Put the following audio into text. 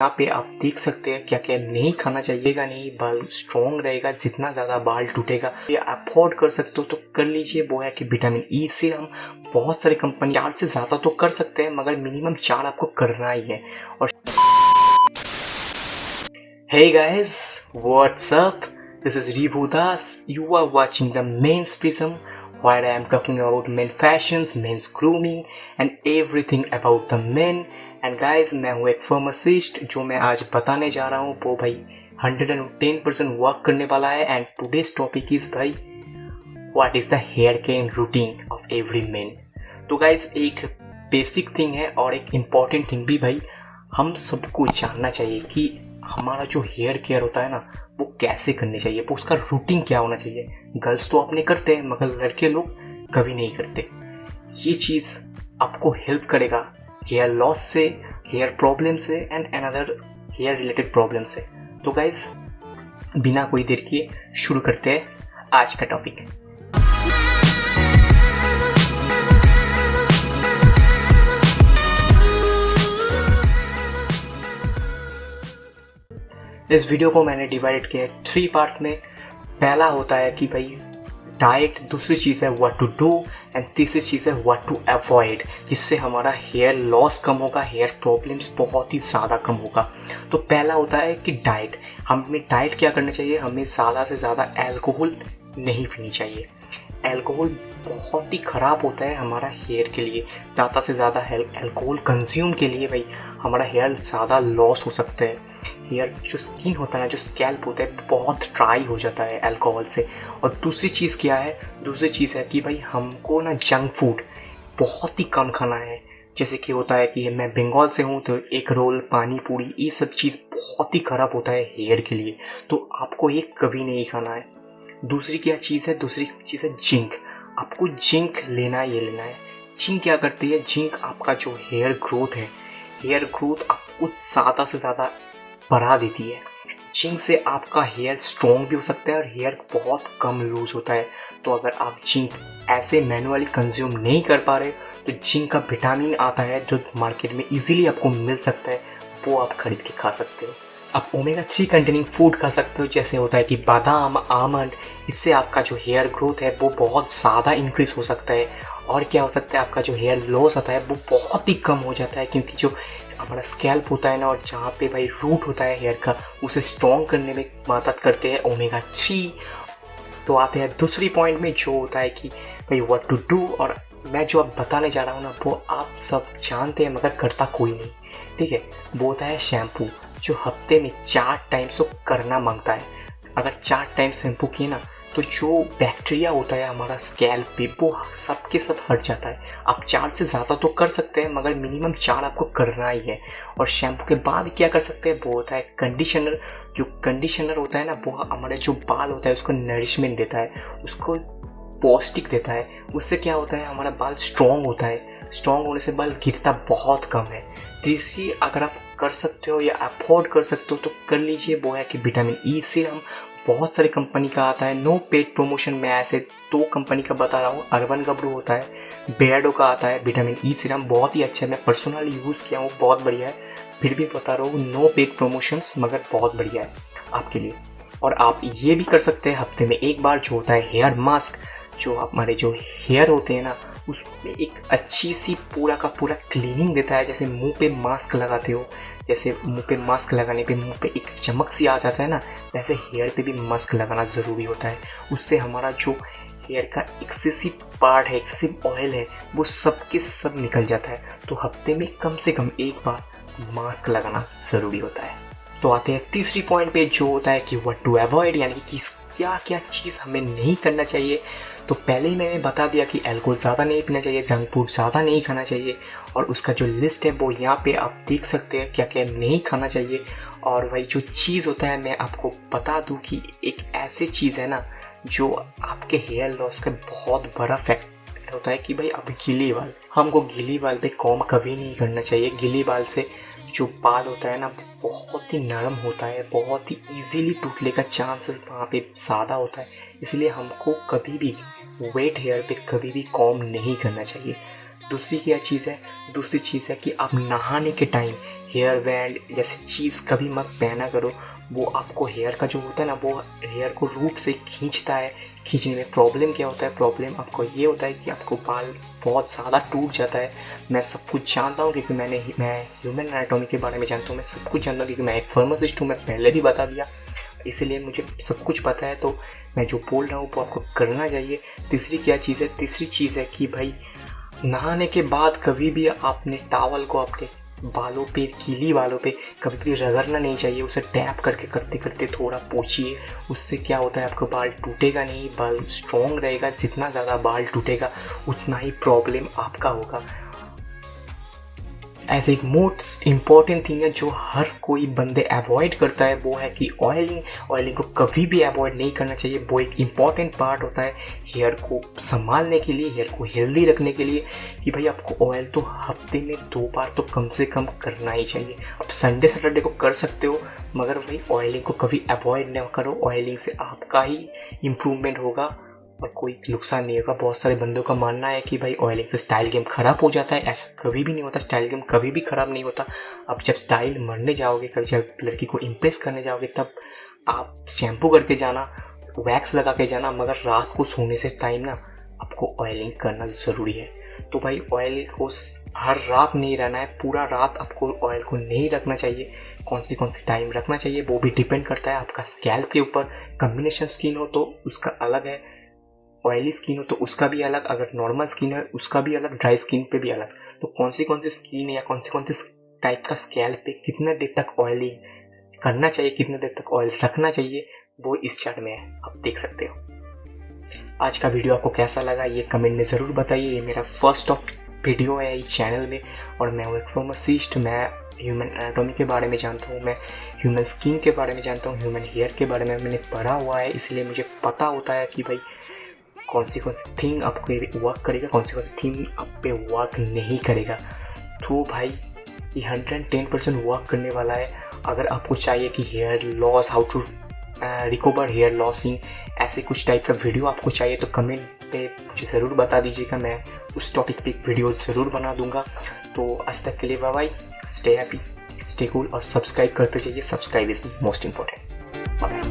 यहाँ पे आप देख सकते हैं क्या क्या नहीं खाना चाहिएगा, नहीं बाल स्ट्रॉन्ग रहेगा, जितना ज़्यादा बाल टूटेगा ये अफोर्ड कर सकते हो तो कर लीजिए। वो है कि विटामिन ई से हम बहुत सारी कंपनी 4 से ज़्यादा तो कर सकते हैं, मगर मिनिमम 4 आपको करना ही है। और hey guys, what's up? This is Ribhu Das. You are watching the Men's Prism, where I am talking about men fashions, men's grooming and everything about the men. And guys, मैं हूँ एक pharmacist. जो मैं आज बताने जा रहा हूँ वो भाई 110% वर्क करने वाला है। एंड टुडेज टॉपिक इज भाई what is the hair care routine of every man. तो गाइज एक बेसिक थिंग है और एक इम्पॉर्टेंट थिंग भी भाई हम सबको जानना चाहिए कि हमारा जो हेयर केयर होता है ना वो कैसे करनी चाहिए, वो उसका रूटीन क्या होना चाहिए। गर्ल्स तो अपने करते हैं मगर लड़के लोग कभी नहीं करते। ये चीज़ आपको हेल्प करेगा हेयर लॉस से, हेयर प्रॉब्लम से and another hair related problem से। तो गाइज बिना कोई देर किए शुरू करते हैं आज का टॉपिक। इस वीडियो को मैंने डिवाइड किया है 3 पार्ट में। पहला होता है कि भाई डाइट, दूसरी चीज़ है व्हाट टू डू एंड तीसरी चीज़ है व्हाट टू अवॉइड, जिससे हमारा हेयर लॉस कम होगा, हेयर प्रॉब्लम्स बहुत ही ज़्यादा कम होगा। तो पहला होता है कि डाइट। हमें डाइट क्या करना चाहिए, हमें ज़्यादा से ज़्यादा अल्कोहल नहीं पीनी चाहिए। अल्कोहल बहुत ही ख़राब होता है हमारा हेयर के लिए। ज़्यादा से ज़्यादा अल्कोहल कंज्यूम के लिए भाई हमारा हेयर ज़्यादा लॉस हो सकता है। हेयर जो स्किन होता है ना, जो स्कैल्प होता है, बहुत ड्राई हो जाता है अल्कोहल से। और दूसरी चीज़ क्या है, दूसरी चीज़ है कि भाई हमको ना जंक फूड बहुत ही कम खाना है। जैसे कि होता है कि मैं बंगाल से हूँ तो एक रोल, पानी पूरी, ये सब चीज़ बहुत ही ख़राब होता है हेयर के लिए, तो आपको ये कभी नहीं खाना है। दूसरी क्या चीज़ है, दूसरी चीज़ है जिंक। आपको जिंक लेना ही लेना है। जिंक क्या करती है, जिंक आपका जो हेयर ग्रोथ है, हेयर ग्रोथ आपको ज़्यादा से ज़्यादा बढ़ा देती है। जिंक से आपका हेयर स्ट्रॉन्ग भी हो सकता है और हेयर बहुत कम लूज होता है। तो अगर आप जिंक ऐसे मैनुअली कंज्यूम नहीं कर पा रहे तो जिंक का विटामिन आता है जो मार्केट में इजीली आपको मिल सकता है, वो आप खरीद के खा सकते हो। आप ओमेगा 3 कंटेनिंग फूड खा सकते हो, जैसे होता है कि बादाम, आमंड। इससे आपका जो हेयर ग्रोथ है वो बहुत ज़्यादा इंक्रीज हो सकता है। और क्या हो सकता है, आपका जो हेयर लॉस होता है वो बहुत ही कम हो जाता है, क्योंकि जो हमारा स्कैल्प होता है ना, और जहाँ पे भाई रूट होता है हेयर का, उसे स्ट्रॉन्ग करने में मदद करते हैं ओमेगा 3। तो आते हैं दूसरी पॉइंट में, जो होता है कि भाई व्हाट टू डू। और मैं जो अब बताने जा रहा हूँ ना वो आप सब जानते हैं मगर करता कोई नहीं, ठीक है। वो होता है शैम्पू, जो हफ्ते में 4 टाइम्स तो करना मांगता है। अगर 4 टाइम शैम्पू किए ना तो जो बैक्टीरिया होता है हमारा स्कैल्प पे वो सब के सब हट जाता है। आप 4 से ज़्यादा तो कर सकते हैं मगर मिनिमम 4 आपको करना ही है। और शैम्पू के बाद क्या कर सकते हैं, वो होता है कंडीशनर। जो कंडीशनर होता है ना वो हमारे जो बाल होता है उसको नरिशमेंट देता है, उसको पौष्टिक देता है। उससे क्या होता है, हमारा बाल स्ट्रॉन्ग होता है। स्ट्रॉन्ग होने से बाल गिरता बहुत कम है। तीसरी अगर आप कर सकते हो या अफोर्ड कर सकते हो तो कर लीजिए, वो है कि विटामिन ई सीरम। बहुत सारी कंपनी का आता है, नो पेड प्रमोशन में ऐसे 2 कंपनी का बता रहा हूँ। अर्बन गब्रू होता है, बेयर्डो का आता है विटामिन ई सीरम, बहुत ही अच्छा है। मैं पर्सनली यूज़ किया हूँ, बहुत बढ़िया है। फिर भी बता रहा हूँ, नो पेड प्रमोशंस, मगर बहुत बढ़िया है आपके लिए। और आप ये भी कर सकते हैं हफ्ते में एक बार, जो होता है हेयर मास्क। जो हमारे जो हेयर होते हैं ना उसमें एक अच्छी सी पूरा का पूरा क्लीनिंग देता है। जैसे मुंह पे मास्क लगाते हो, जैसे मुंह पे मास्क लगाने पे मुंह पे एक चमक सी आ जाता है ना, वैसे हेयर पे भी मास्क लगाना ज़रूरी होता है। उससे हमारा जो हेयर का एक्सेसिव पार्ट है, एक्सेसिव ऑयल है, वो सब के सब निकल जाता है। तो हफ्ते में कम से कम एक बार मास्क लगाना ज़रूरी होता है। तो आते हैं तीसरी पॉइंट पे, जो होता है कि व्हाट टू अवॉइड, यानी कि क्या क्या चीज़ हमें नहीं करना चाहिए। तो पहले ही मैंने बता दिया कि अल्कोहल ज़्यादा नहीं पीना चाहिए, जंक फूड ज़्यादा नहीं खाना चाहिए। और उसका जो लिस्ट है वो यहाँ पे आप देख सकते हैं क्या क्या नहीं खाना चाहिए। और वही जो चीज़ होता है, मैं आपको बता दूँ कि एक ऐसी चीज़ है ना जो आपके हेयर लॉस का बहुत बड़ा फैक्ट होता है कि भाई अब गीली बाल, हमको गीली बाल पे काम कभी नहीं करना चाहिए। गीली बाल से जो बाल होता है ना बहुत ही नरम होता है, बहुत ही इजीली टूटने का चांसेस वहाँ पे ज़्यादा होता है। इसलिए हमको कभी भी वेट हेयर पे कभी भी कॉम्ब नहीं करना चाहिए। दूसरी क्या चीज़ है, दूसरी चीज़ है कि आप नहाने के टाइम हेयर बैंड जैसे चीज़ कभी मत पहना करो। वो आपको हेयर का जो होता है ना, वो हेयर को रूट से खींचता है। खींचने में प्रॉब्लम क्या होता है, प्रॉब्लम आपको ये होता है कि आपको बाल बहुत ज़्यादा टूट जाता है। मैं सब कुछ जानता हूँ क्योंकि मैं ह्यूमन एनाटॉमी के बारे में जानता हूँ, मैं सब कुछ जानता हूँ क्योंकि मैं एक फार्मासिस्ट हूँ, मैं पहले भी बता दिया, इसीलिए मुझे सब कुछ पता है। तो मैं जो बोल रहा हूँ वो आपको करना चाहिए। तीसरी क्या चीज़ है, तीसरी चीज़ है कि भाई नहाने के बाद कभी भी आपने टॉवल को अपने बालों पे, गीली बालों पे कभी भी रगड़ना नहीं चाहिए। उसे टैप करके करते करते थोड़ा पोंछिए। उससे क्या होता है, आपका बाल टूटेगा नहीं, बाल स्ट्रॉन्ग रहेगा। जितना ज़्यादा बाल टूटेगा उतना ही प्रॉब्लम आपका होगा। ऐसे एक मोस्ट इम्पॉर्टेंट थिंग है जो हर कोई बंदे अवॉइड करता है, वो है कि ऑयलिंग को कभी भी अवॉइड नहीं करना चाहिए। वो एक इम्पॉर्टेंट पार्ट होता है हेयर को संभालने के लिए, हेयर को हेल्दी रखने के लिए, कि भाई आपको ऑयल तो हफ्ते में 2 बार तो कम से कम करना ही चाहिए। अब संडे सैटरडे को कर सकते हो, मगर भाई ऑयलिंग को कभी अवॉइड ना करो। ऑयलिंग से आपका ही इम्प्रूवमेंट होगा और कोई नुकसान नहीं होगा। बहुत सारे बंदों का मानना है कि भाई ऑयलिंग से स्टाइल गेम ख़राब हो जाता है। ऐसा कभी भी नहीं होता, स्टाइल गेम कभी भी ख़राब नहीं होता। अब जब स्टाइल मरने जाओगे, कभी जब लड़की को इम्प्रेस करने जाओगे, तब आप शैम्पू करके जाना, वैक्स लगा के जाना, मगर रात को सोने से टाइम ना आपको ऑयलिंग करना ज़रूरी है। तो भाई ऑयल को हर रात नहीं रहना है, पूरा रात आपको ऑयल को नहीं रखना चाहिए। कौन सी टाइम रखना चाहिए वो भी डिपेंड करता है आपका स्कैल्प के ऊपर। कम्बिनेशन स्किन हो तो उसका अलग है, ऑयली स्किन हो तो उसका भी अलग, अगर नॉर्मल स्किन है उसका भी अलग, ड्राई स्किन पे भी अलग। तो कौन सी स्किन या कौन सी टाइप का स्कैल्प पे कितने देर तक ऑयलिंग करना चाहिए, कितने देर तक ऑयल रखना चाहिए, वो इस चार्ट में है, आप देख सकते हो। आज का वीडियो आपको कैसा लगा ये कमेंट में ज़रूर बताइए। ये मेरा फर्स्ट वीडियो है इस चैनल में और मैं हूँ एक फार्मासिस्ट। मैं ह्यूमन एनाटॉमी के बारे में जानता हूँ, मैं ह्यूमन स्किन के बारे में जानता हूँ, ह्यूमन हेयर के बारे में मैंने पढ़ा हुआ है, इसलिए मुझे पता होता है कि भाई कौन सी थिंग आपको वर्क करेगा, कौन सी थिंग आप पे वर्क नहीं करेगा। तो भाई ये 110% वर्क करने वाला है। अगर आपको चाहिए कि hair loss, how to recover hair losing, ऐसे कुछ टाइप का वीडियो आपको चाहिए तो कमेंट पे मुझे ज़रूर बता दीजिएगा, मैं उस टॉपिक पे वीडियो ज़रूर बना दूंगा। तो आज तक के लिए bye bye, stay happy, stay cool और सब्सक्राइब करते जाइए। Subscribe is most important. Bye.